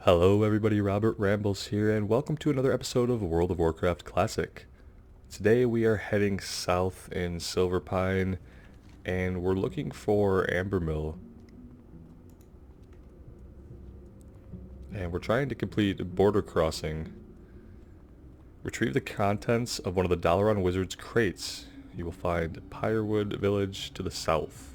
Hello everybody, Robert Rambles here, and welcome to another episode of World of Warcraft Classic. Today we are heading south in Silverpine, and we're looking for Ambermill. And we're trying to complete border crossing. Retrieve the contents of one of the Dalaran Wizard's crates. You will find Pyrewood Village to the south.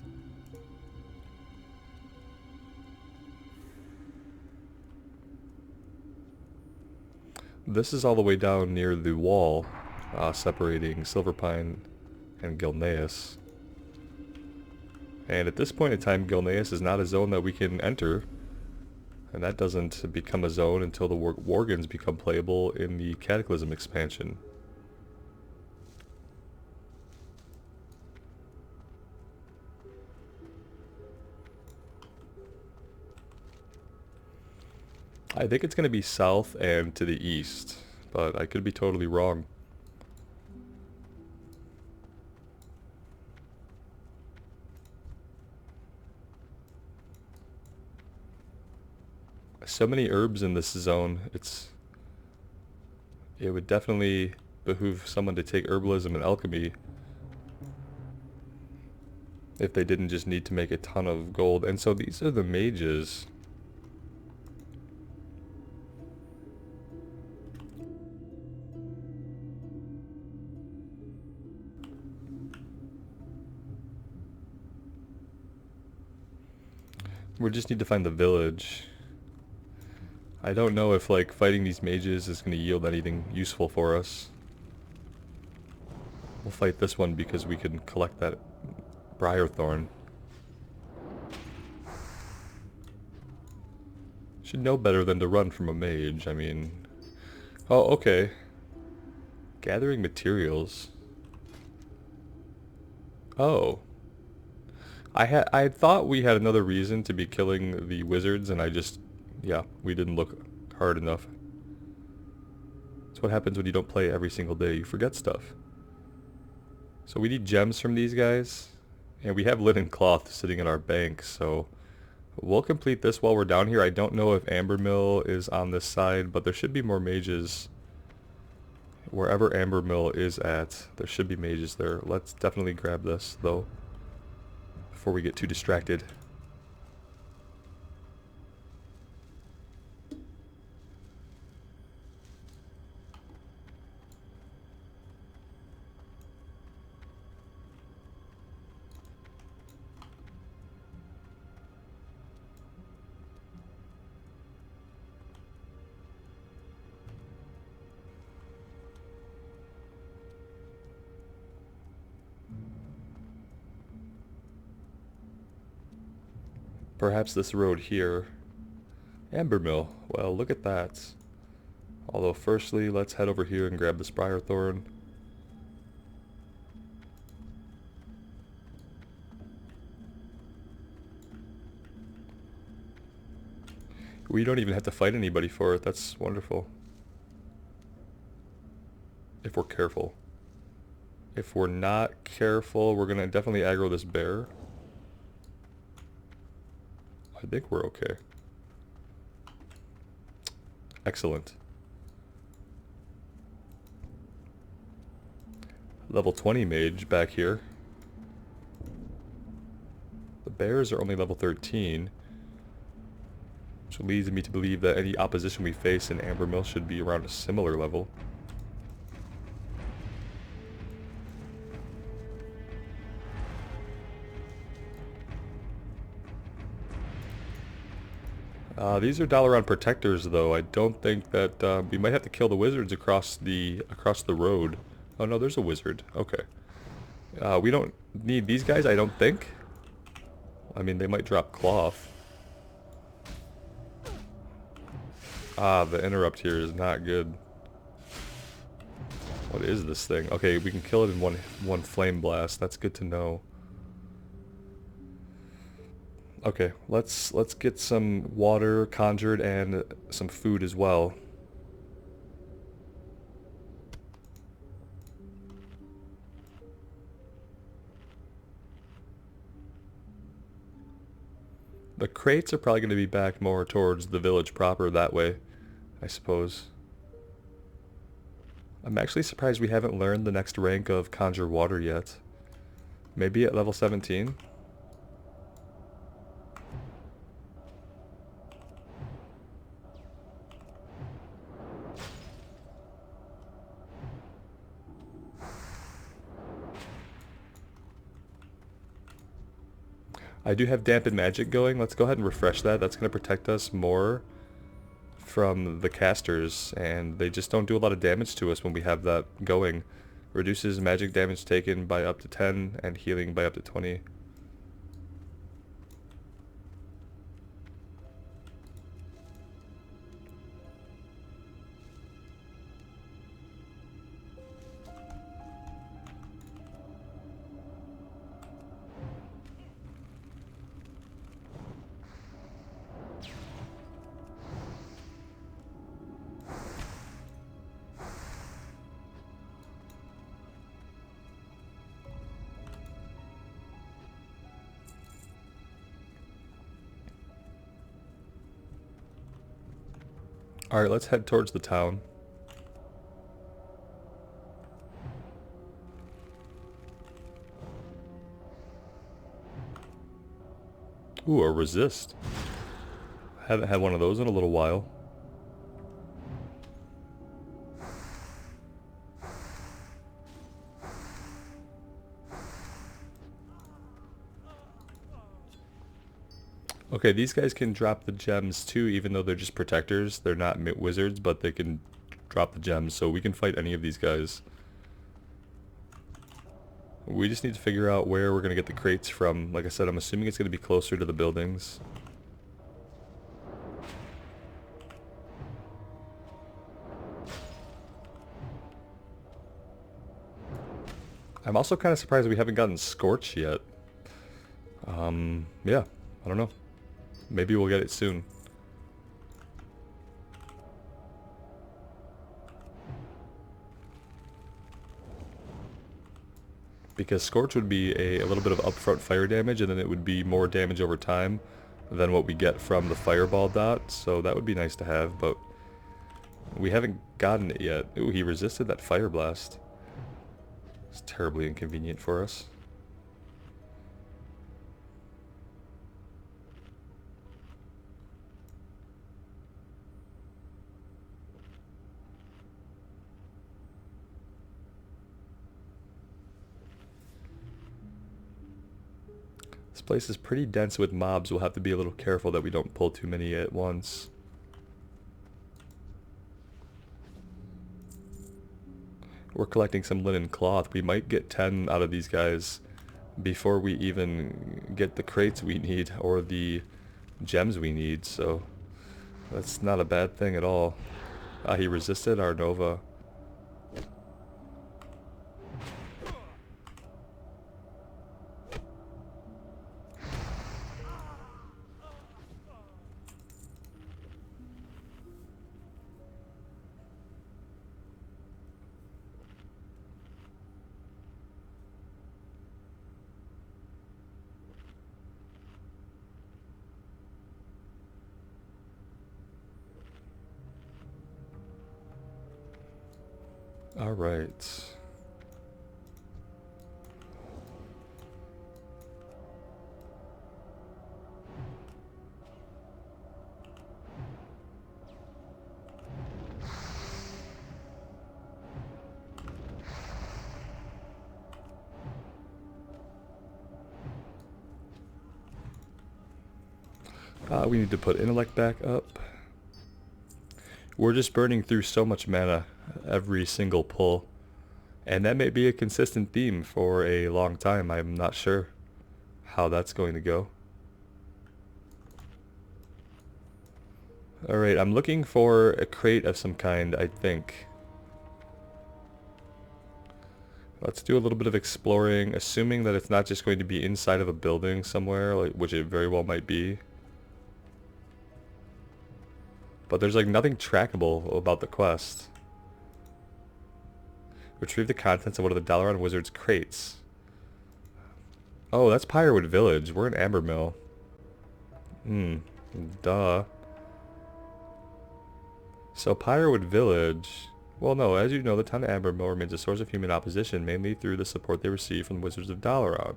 This is all the way down near the wall, separating Silverpine and Gilneas. And at this point in time, Gilneas is not a zone that we can enter. And that doesn't become a zone until the Worgens become playable in the Cataclysm expansion. I think it's going to be south and to the east, but I could be totally wrong. So many herbs in this zone, it would definitely behoove someone to take herbalism and alchemy if they didn't just need to make a ton of gold. And so these are the mages. We just need to find the village. I don't know if like fighting these mages is going to yield anything useful for us. We'll fight this one because we can collect that Briarthorn. Should know better than to run from a mage, I mean... Oh, okay. Gathering materials. Oh. I thought we had another reason to be killing the wizards, and yeah, we didn't look hard enough. That's what happens when you don't play every single day. You forget stuff. So we need gems from these guys, and we have linen cloth sitting in our bank, so we'll complete this while we're down here. I don't know if Ambermill is on this side, but there should be more mages. Wherever Ambermill is at, there should be mages there. Let's definitely grab this, though, before we get too distracted. Perhaps this road here. Ambermill. Well, look at that. Although firstly, let's head over here and grab this Briarthorn. We don't even have to fight anybody for it. That's wonderful. If we're careful. If we're not careful, we're gonna definitely aggro this bear. I think we're okay. Excellent. Level 20 mage back here. The bears are only level 13. Which leads me to believe that any opposition we face in Ambermill should be around a similar level. These are Dalaran protectors, though. I don't think that we might have to kill the wizards across the road. Oh no, there's a wizard. Okay. We don't need these guys, I don't think. I mean, they might drop cloth. The interrupt here is not good. What is this thing? Okay, we can kill it in one flame blast. That's good to know. Okay, let's get some water conjured and some food as well. The crates are probably going to be back more towards the village proper that way, I suppose. I'm actually surprised we haven't learned the next rank of Conjure Water yet. Maybe at level 17? I do have Dampen Magic going. Let's go ahead and refresh that. That's going to protect us more from the casters, and they just don't do a lot of damage to us when we have that going. Reduces magic damage taken by up to 10 and healing by up to 20. Alright, let's head towards the town. Ooh, a resist. Haven't had one of those in a little while. Okay, these guys can drop the gems too, even though they're just protectors. They're not wizards, but they can drop the gems, so we can fight any of these guys. We just need to figure out where we're going to get the crates from. Like I said, I'm assuming it's going to be closer to the buildings. I'm also kind of surprised we haven't gotten Scorch yet. Yeah, I don't know. Maybe we'll get it soon. Because Scorch would be a little bit of upfront fire damage, and then it would be more damage over time than what we get from the fireball dot, so that would be nice to have, but we haven't gotten it yet. Ooh, he resisted that fire blast. It's terribly inconvenient for us. This place is pretty dense with mobs. We'll have to be a little careful that we don't pull too many at once. We're collecting some linen cloth. We might get 10 out of these guys before we even get the crates we need or the gems we need, so that's not a bad thing at all. He resisted our Nova. All right. We need to put intellect back up. We're just burning through so much mana every single pull, and that may be a consistent theme for a long time. I'm not sure how that's going to go. Alright, I'm looking for a crate of some kind, I think. Let's do a little bit of exploring, assuming that it's not just going to be inside of a building somewhere, like, which it very well might be. But there's like nothing trackable about the quest. Retrieve the contents of one of the Dalaran Wizard's crates. Oh, that's Pyrewood Village. We're in Ambermill. Hmm. Duh. So Pyrewood Village... Well, no, as you know, the town of Ambermill remains a source of human opposition, mainly through the support they receive from the Wizards of Dalaran.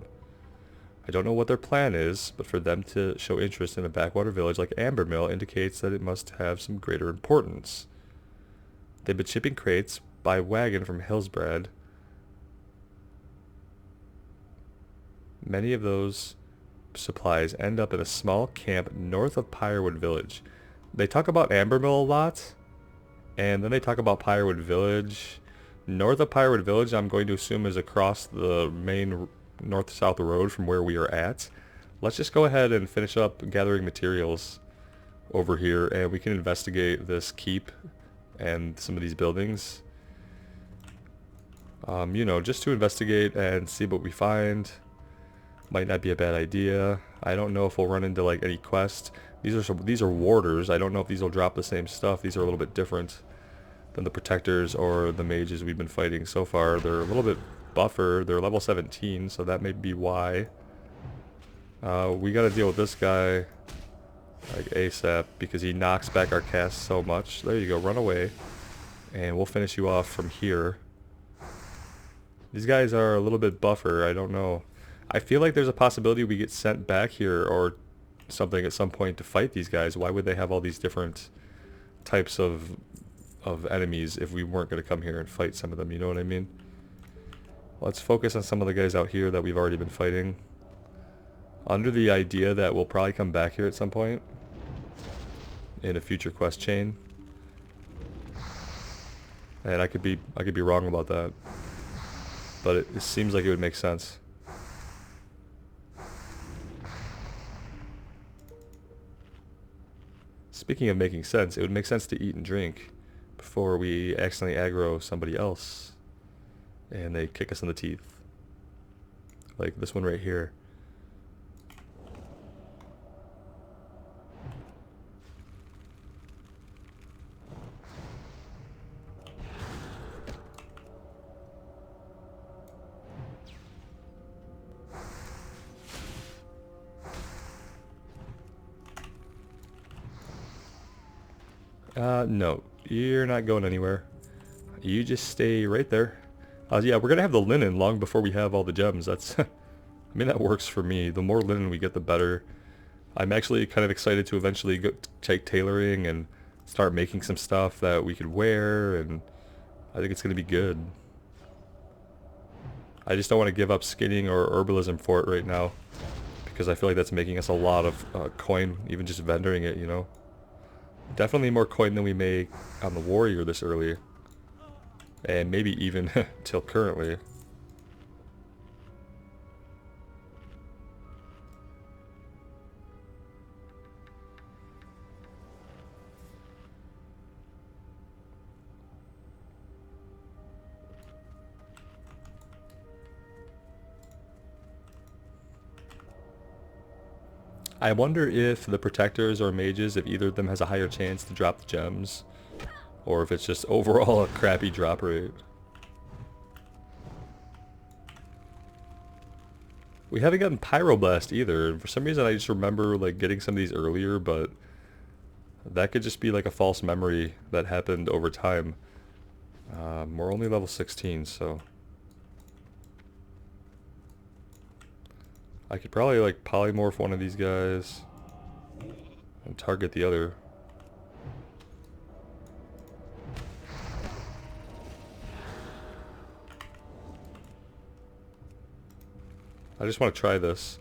I don't know what their plan is, but for them to show interest in a backwater village like Ambermill indicates that it must have some greater importance. They've been shipping crates by wagon from Hillsbrad. Many of those supplies end up in a small camp north of Pyrewood Village. They talk about Ambermill a lot, and then they talk about Pyrewood Village. North of Pyrewood Village, I'm going to assume, is across the main north-south road from where we are at. Let's just go ahead and finish up gathering materials over here, and we can investigate this keep and some of these buildings. You know, just to investigate and see what we find. Might not be a bad idea. I don't know if we'll run into like any quest. These are warders. I don't know if these will drop the same stuff. These are a little bit different than the protectors or the mages we've been fighting so far. They're a little bit buffer. They're level 17, so that may be why. We gotta deal with this guy like ASAP because he knocks back our cast so much. There you go, run away. And we'll finish you off from here. These guys are a little bit buffer, I don't know. I feel like there's a possibility we get sent back here or something at some point to fight these guys. Why would they have all these different types of enemies if we weren't going to come here and fight some of them, you know what I mean? Let's focus on some of the guys out here that we've already been fighting. Under the idea that we'll probably come back here at some point in a future quest chain. And I could be wrong about that. But it seems like it would make sense. Speaking of making sense, it would make sense to eat and drink before we accidentally aggro somebody else and they kick us in the teeth. Like this one right here. No, you're not going anywhere. You just stay right there. Yeah, we're gonna have the linen long before we have all the gems. That's, I mean, that works for me. The more linen we get, the better. I'm actually kind of excited to eventually go take tailoring and start making some stuff that we could wear, and I think it's gonna be good. I just don't want to give up skinning or herbalism for it right now, because I feel like that's making us a lot of coin, even just vendoring it, you know. Definitely more coin than we make on the warrior this early. And maybe even till currently. I wonder if the protectors or mages, if either of them has a higher chance to drop the gems, or if it's just overall a crappy drop rate. We haven't gotten Pyroblast either. For some reason I just remember like getting some of these earlier, but that could just be like a false memory that happened over time. We're only level 16, so I could probably like polymorph one of these guys and target the other. I just want to try this.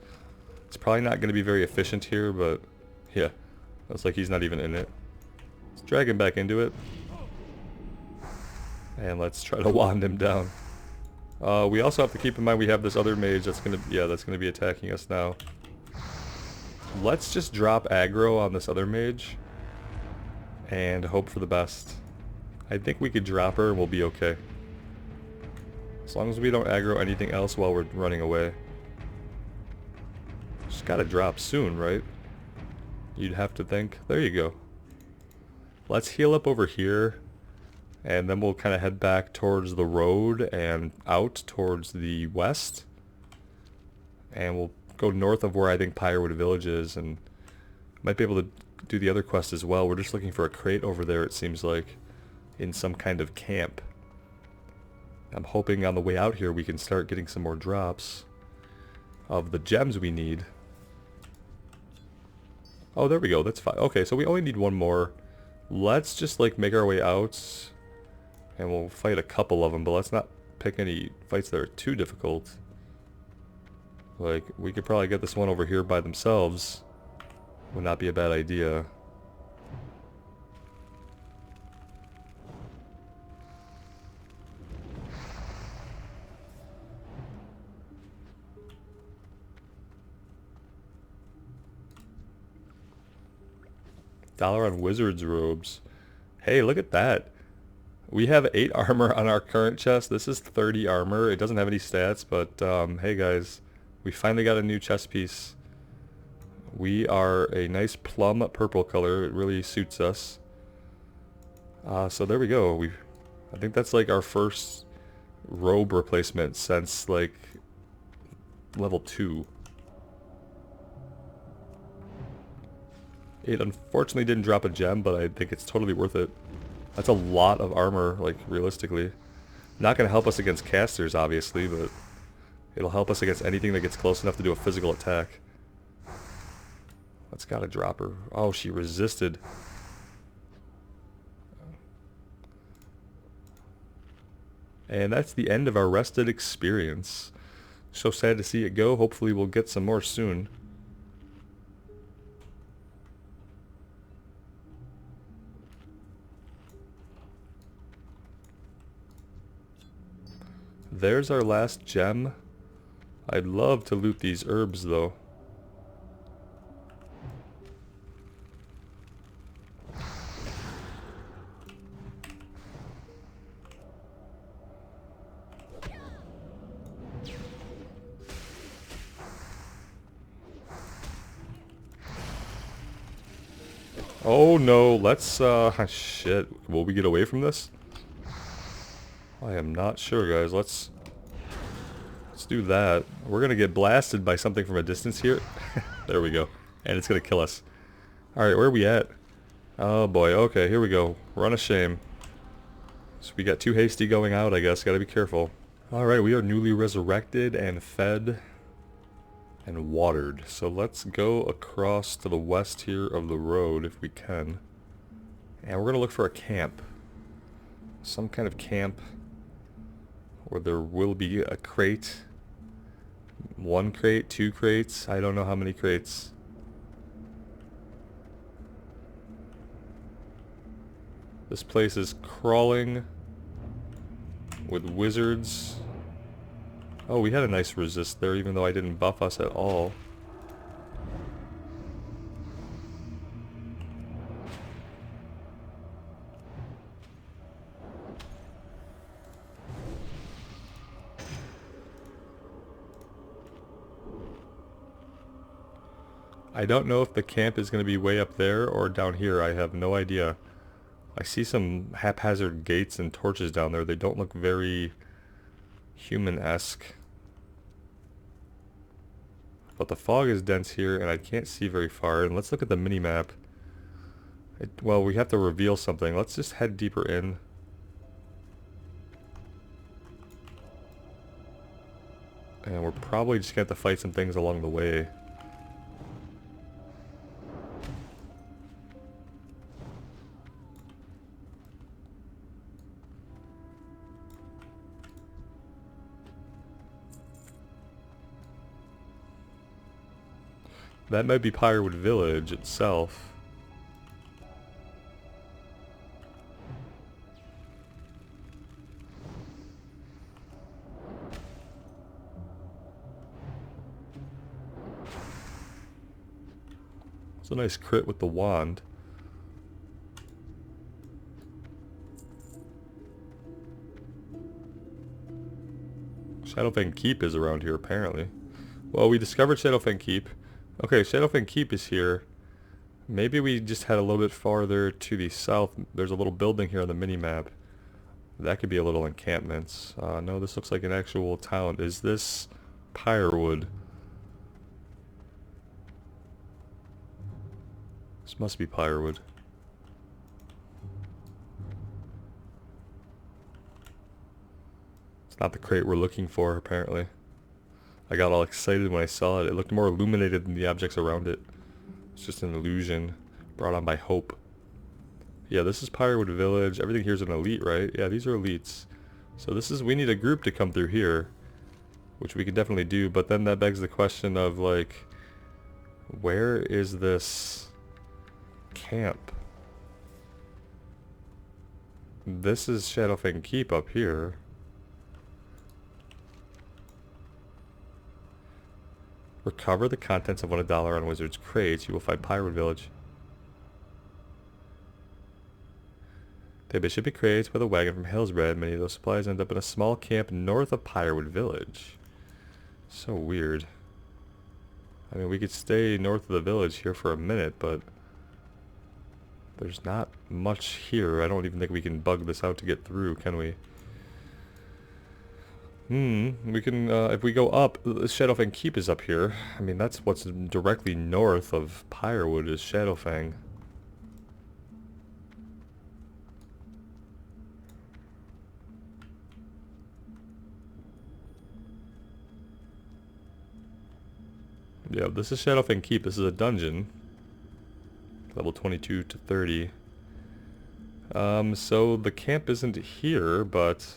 It's probably not going to be very efficient here, but yeah, looks like he's not even in it. Let's drag him back into it. And let's try to wand him down. We also have to keep in mind we have this other mage that's gonna be attacking us now. Let's just drop aggro on this other mage and hope for the best. I think we could drop her and we'll be okay. As long as we don't aggro anything else while we're running away. Just gotta drop soon, right? You'd have to think. There you go. Let's heal up over here. And then we'll kind of head back towards the road and out towards the west. And we'll go north of where I think Pyrewood Village is. And Might be able to do the other quest as well. We're just looking for a crate over there, it seems like, in some kind of camp. I'm hoping on the way out here we can start getting some more drops of the gems we need. Oh, there we go. That's fine. Okay, so we only need one more. Let's just, like, make our way out, and we'll fight a couple of them, but let's not pick any fights that are too difficult. Like, we could probably get this one over here by themselves. Would not be a bad idea. Dollar on wizard's robes. Hey, look at that. We have 8 armor on our current chest. This is 30 armor. It doesn't have any stats, but hey guys, we finally got a new chest piece. We are a nice plum purple color. It really suits us. So there we go. I think that's like our first robe replacement since like level 2. It unfortunately didn't drop a gem, but I think it's totally worth it. That's a lot of armor, like, realistically. Not going to help us against casters, obviously, but it'll help us against anything that gets close enough to do a physical attack. That's got to drop her. Oh, she resisted. And that's the end of our rested experience. So sad to see it go. Hopefully we'll get some more soon. There's our last gem. I'd love to loot these herbs though. Oh no, let's shit. Will we get away from this? I am not sure, guys. Let's do that. We're gonna get blasted by something from a distance here. There we go. And it's gonna kill us. Alright, where are we at? Oh boy, okay, here we go. Run of shame. So we got too hasty going out, I guess. Gotta be careful. Alright, we are newly resurrected and fed and watered. So let's go across to the west here of the road if we can. And we're gonna look for a camp. Some kind of camp where there will be a crate. 1 crate, 2 crates. I don't know how many crates. This place is crawling with wizards. Oh, we had a nice resist there, even though I didn't buff us at all. I don't know if the camp is going to be way up there or down here. I have no idea. I see some haphazard gates and torches down there. They don't look very human-esque. But the fog is dense here and I can't see very far. And let's look at the mini-map. Well, we have to reveal something. Let's just head deeper in. And we're probably just going to have to fight some things along the way. That might be Pyrewood Village itself. It's a nice crit with the wand. Shadowfang Keep is around here apparently. Well, we discovered Shadowfang Keep. Okay, Shadowfang Keep is here. Maybe we just head a little bit farther to the south. There's a little building here on the mini-map. That could be a little encampments. No, this looks like an actual town. Is this Pyrewood? This must be firewood. It's not the crate we're looking for, apparently. I got all excited when I saw it. It looked more illuminated than the objects around it. It's just an illusion brought on by hope. Yeah, this is Pyrewood Village. Everything here's an elite, right? Yeah, these are elites. So this is, we need a group to come through here, which we could definitely do, but then that begs the question of, like, where is this camp? This is Shadowfang Keep up here. Recover the contents of $1 on Wizard's crates. You will find Pyrewood Village. They have shipping crates with a wagon from Hillsbred. Many of those supplies end up in a small camp north of Pyrewood Village. So weird. I mean, we could stay north of the village here for a minute, but there's not much here. I don't even think we can bug this out to get through, can we? We can, if we go up, Shadowfang Keep is up here. I mean, that's what's directly north of Pyrewood is Shadowfang. Yeah, this is Shadowfang Keep. This is a dungeon. Level 22 to 30. So the camp isn't here, but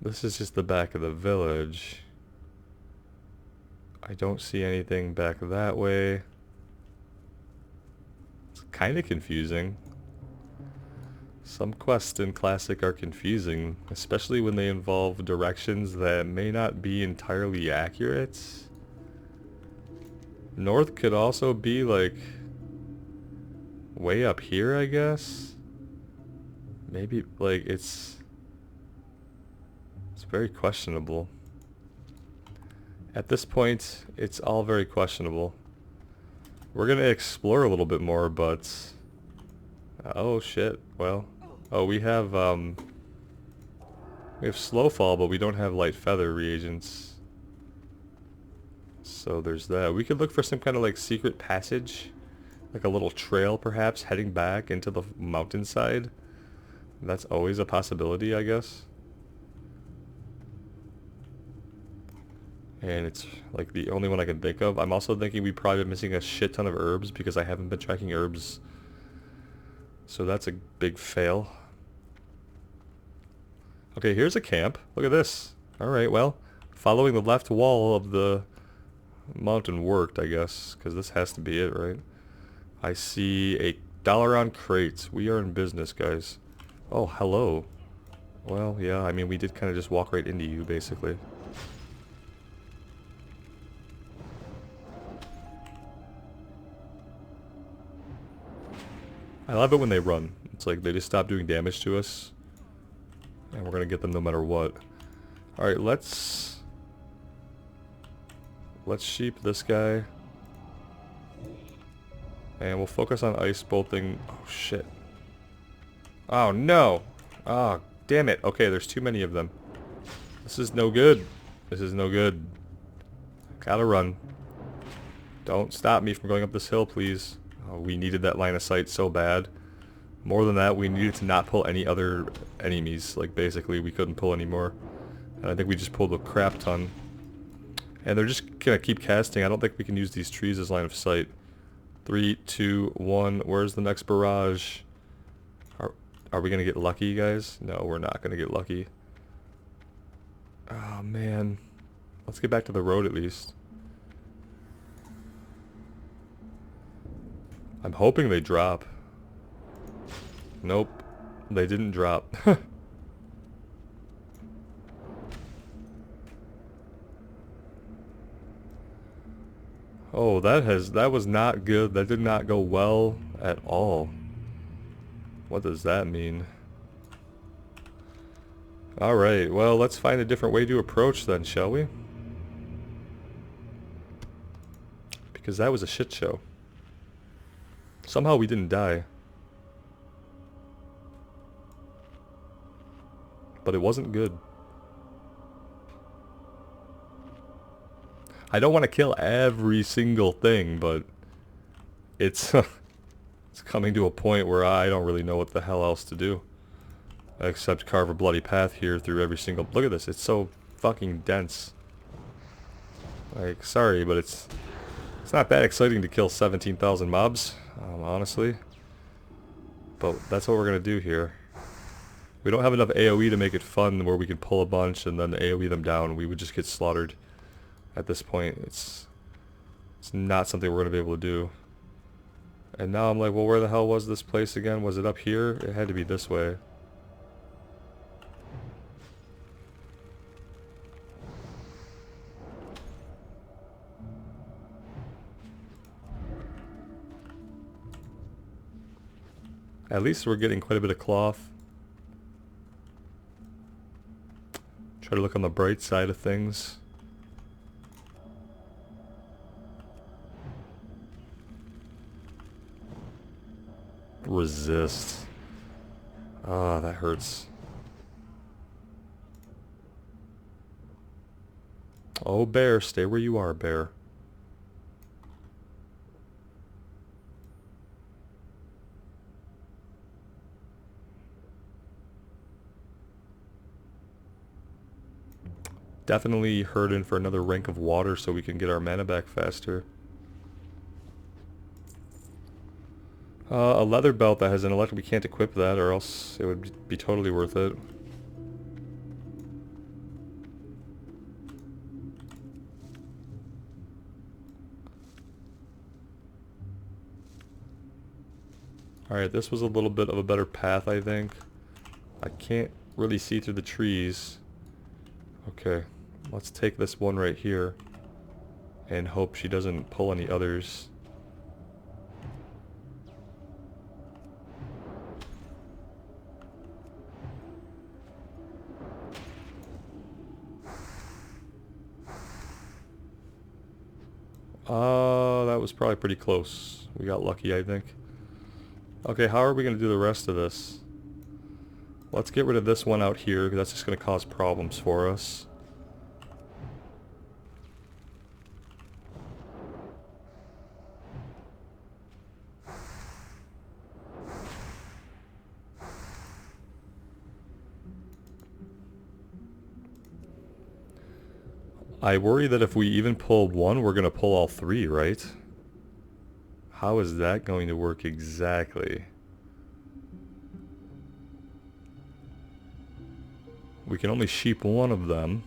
this is just the back of the village. I don't see anything back that way. It's kind of confusing. Some quests in Classic are confusing, especially when they involve directions that may not be entirely accurate. North could also be, like, way up here, I guess? Maybe, like, it's very questionable. At this point, it's all very questionable. We're gonna explore a little bit more, but oh shit, well. Oh, we have slow fall, but we don't have light feather reagents. So there's that. We could look for some kind of, like, secret passage, like a little trail perhaps heading back into the mountainside. That's always a possibility, I guess. And it's like the only one I can think of. I'm also thinking we probably been missing a shit ton of herbs because I haven't been tracking herbs. So that's a big fail. Okay, here's a camp. Look at this. Alright, well, following the left wall of the mountain worked, I guess, because this has to be it, right? I see $1 on crates. We are in business, guys. Oh, hello. Well, yeah, I mean, we did kind of just walk right into you, basically. I love it when they run. It's like they just stop doing damage to us. And we're gonna get them no matter what. Alright, let's sheep this guy. And we'll focus on ice bolting. Oh shit. Oh no! Oh, damn it. Okay, there's too many of them. This is no good. This is no good. Gotta run. Don't stop me from going up this hill, please. Oh, we needed that line of sight so bad. More than that, we needed to not pull any other enemies. Like, basically, we couldn't pull anymore. And I think we just pulled a crap ton. And they're just gonna keep casting. I don't think we can use these trees as line of sight. 3, 2, 1. Where's the next barrage? Are we gonna get lucky, guys? No, we're not gonna get lucky. Oh, man. Let's get back to the road at least. I'm hoping they drop. Nope. They didn't drop. Oh, that was not good. That did not go well at all. What does that mean? Alright, well, let's find a different way to approach then, shall we? Because that was a shit show. Somehow we didn't die. But it wasn't good. I don't want to kill every single thing, but it's it's coming to a point where I don't really know what the hell else to do. Except carve a bloody path here through every single... Look at this, it's so fucking dense. Like, sorry, but it's not that exciting to kill 17,000 mobs, honestly. But that's what we're gonna do here. We don't have enough AoE to make it fun where we can pull a bunch and then AoE them down. We would just get slaughtered. At this point, it's not something we're gonna be able to do. And now I'm like, well, where the hell was this place again? Was it up here? It had to be this way. At least we're getting quite a bit of cloth. Try to look on the bright side of things. Resist. Ah, that hurts. Oh, bear, stay where you are, bear. Definitely hurting for another rank of water so we can get our mana back faster. A leather belt that has an electric, we can't equip that or else it would be totally worth it. Alright, this was a little bit of a better path, I think. I can't really see through the trees. Okay, let's take this one right here and hope she doesn't pull any others. That was probably pretty close. We got lucky, I think. Okay, how are we going to do the rest of this? Let's get rid of this one out here, because that's just going to cause problems for us. I worry that if we even pull one, we're going to pull all three, right? How is that going to work exactly? We can only sheep one of them.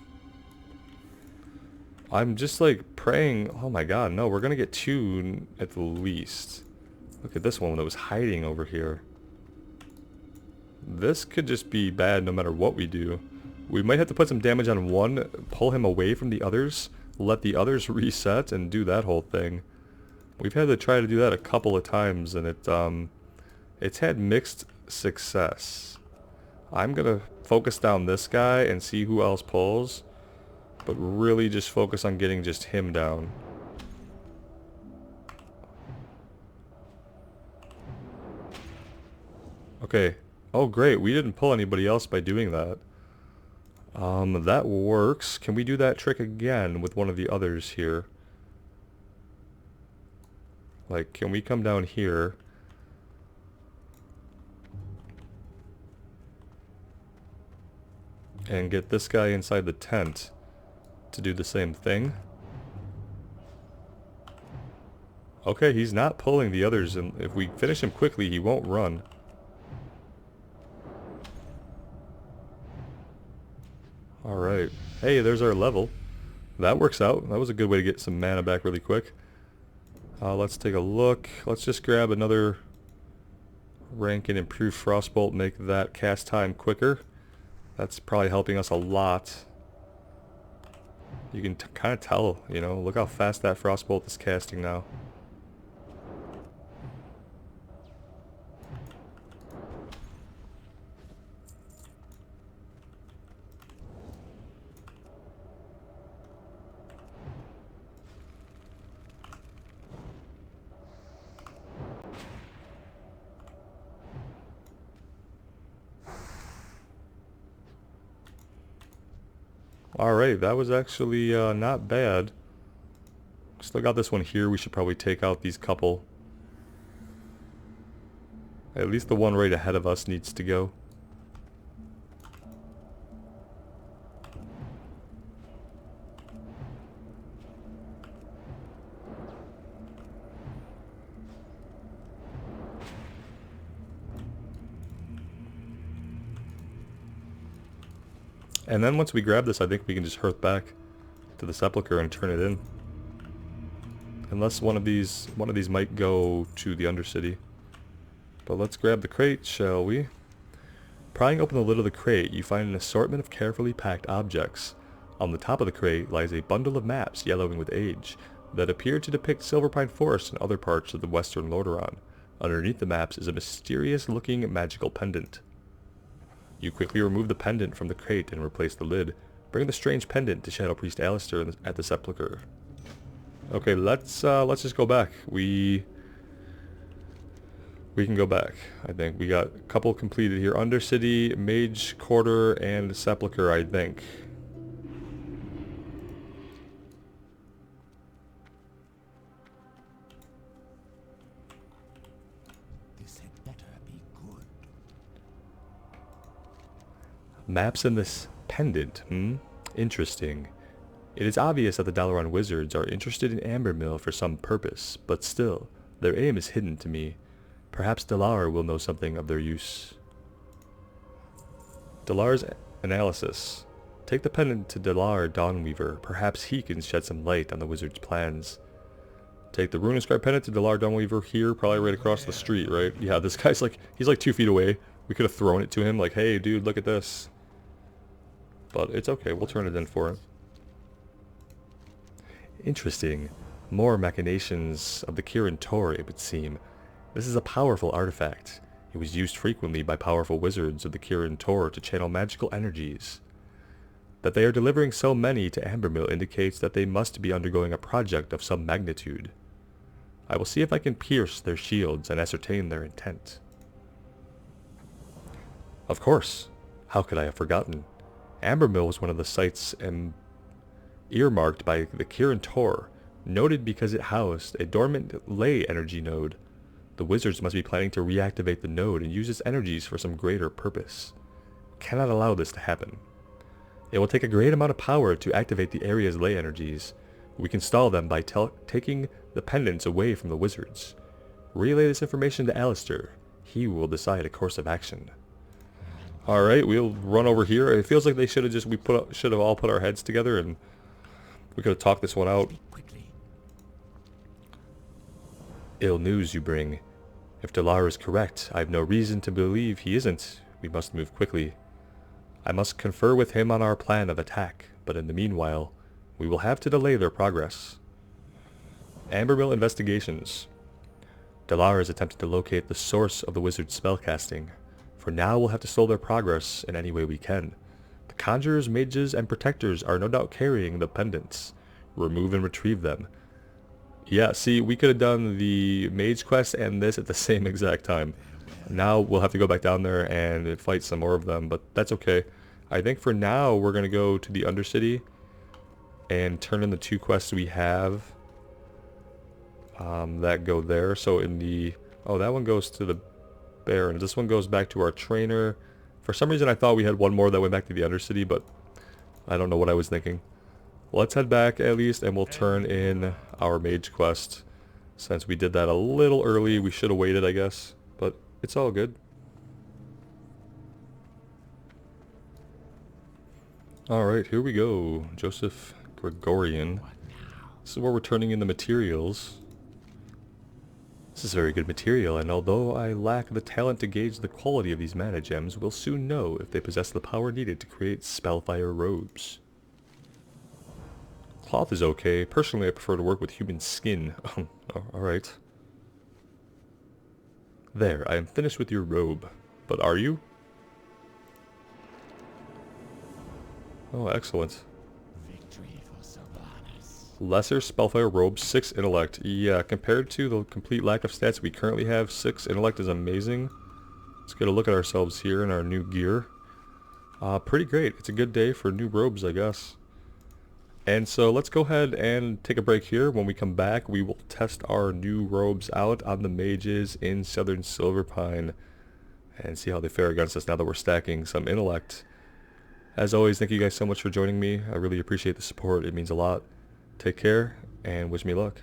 I'm just like praying. Oh my god, no, we're gonna get two at the least. Look at this one that was hiding over here. This could just be bad no matter what we do. We might have to put some damage on one, pull him away from the others, let the others reset, and do that whole thing. We've had to try to do that a couple of times, and it's had mixed success. I'm gonna focus down this guy and see who else pulls, but really just focus on getting just him down. Okay. Oh great, we didn't pull anybody else by doing that. That works. Can we do that trick again with one of the others here? Like, can we come down here? And get this guy inside the tent to do the same thing? Okay, he's not pulling the others, and if we finish him quickly, he won't run. Alright. Hey, there's our level. That works out. That was a good way to get some mana back really quick. Let's take a look. Let's just grab another rank and improve Frostbolt, make that cast time quicker. That's probably helping us a lot. You can kind of tell, you know, look how fast that Frostbolt is casting now. Alright, that was actually not bad. Still got this one here. We should probably take out these couple. At least the one right ahead of us needs to go. And then once we grab this, I think we can just hearth back to the sepulcher and turn it in. Unless one of these might go to the Undercity. But let's grab the crate, shall we? Prying open the lid of the crate, you find an assortment of carefully packed objects. On the top of the crate lies a bundle of maps yellowing with age that appear to depict Silverpine Forest and other parts of the western Lordaeron. Underneath the maps is a mysterious-looking magical pendant. You quickly remove the pendant from the crate and replace the lid. Bring the strange pendant to Shadow Priest Alistair at the sepulcher. Okay, let's just go back. We can go back. I think we got a couple completed here. Undercity, Mage Quarter, and Sepulcher, I think. This had better be good. Maps in this pendant, Interesting. It is obvious that the Dalaran wizards are interested in Ambermill for some purpose, but still, their aim is hidden to me. Perhaps Dalar will know something of their use. Dalar's analysis. Take the pendant to Dalar Dawnweaver. Perhaps he can shed some light on the wizard's plans. Take the rune-inscribed pendant to Dalar Dawnweaver here, probably right across the street, right? Yeah, this guy's like, he's like 2 feet away. We could have thrown it to him, like, hey dude, look at this. But it's okay, we'll turn it in for him. Interesting. More machinations of the Kirin Tor, it would seem. This is a powerful artifact. It was used frequently by powerful wizards of the Kirin Tor to channel magical energies. That they are delivering so many to Ambermill indicates that they must be undergoing a project of some magnitude. I will see if I can pierce their shields and ascertain their intent. Of course. How could I have forgotten? Ambermill was one of the sites earmarked by the Kirin Tor, noted because it housed a dormant ley energy node. The wizards must be planning to reactivate the node and use its energies for some greater purpose. We cannot allow this to happen. It will take a great amount of power to activate the area's ley energies. We can stall them by taking the pendants away from the wizards. Relay this information to Alistair. He will decide a course of action. Alright, we'll run over here. It feels like they should have just, should have all put our heads together and we could have talked this one out. Ill news you bring. If Dalar is correct, I have no reason to believe he isn't. We must move quickly. I must confer with him on our plan of attack, but in the meanwhile, we will have to delay their progress. Ambermill investigations. Dalar has attempted to locate the source of the wizard's spellcasting. For now, we'll have to slow their progress in any way we can. The conjurers, mages, and protectors are no doubt carrying the pendants. Remove and retrieve them. Yeah, see, we could have done the mage quest and this at the same exact time. Now we'll have to go back down there and fight some more of them, but that's okay. I think for now we're going to go to the Undercity and turn in the 2 quests we have that go there. So in the... oh, that one goes to the Baron. This one goes back to our trainer. For some reason I thought we had one more that went back to the Undercity, but I don't know what I was thinking. Let's head back at least and we'll turn in our mage quest. Since we did that a little early, we should have waited, I guess. But it's all good. Alright, here we go. Joseph Gregorian. This is where we're turning in the materials. This is very good material, and although I lack the talent to gauge the quality of these mana gems, we'll soon know if they possess the power needed to create spellfire robes. Cloth is okay. Personally, I prefer to work with human skin. Alright. There, I am finished with your robe. But are you? Oh, excellent. Victory for Sylvanas. Lesser Spellfire Robe, 6 Intellect. Yeah, compared to the complete lack of stats we currently have, 6 Intellect is amazing. Let's get a look at ourselves here in our new gear. Pretty great. It's a good day for new robes, I guess. And so let's go ahead and take a break here. When we come back, we will test our new robes out on the mages in Southern Silverpine and see how they fare against us now that we're stacking some intellect. As always, thank you guys so much for joining me. I really appreciate the support. It means a lot. Take care and wish me luck.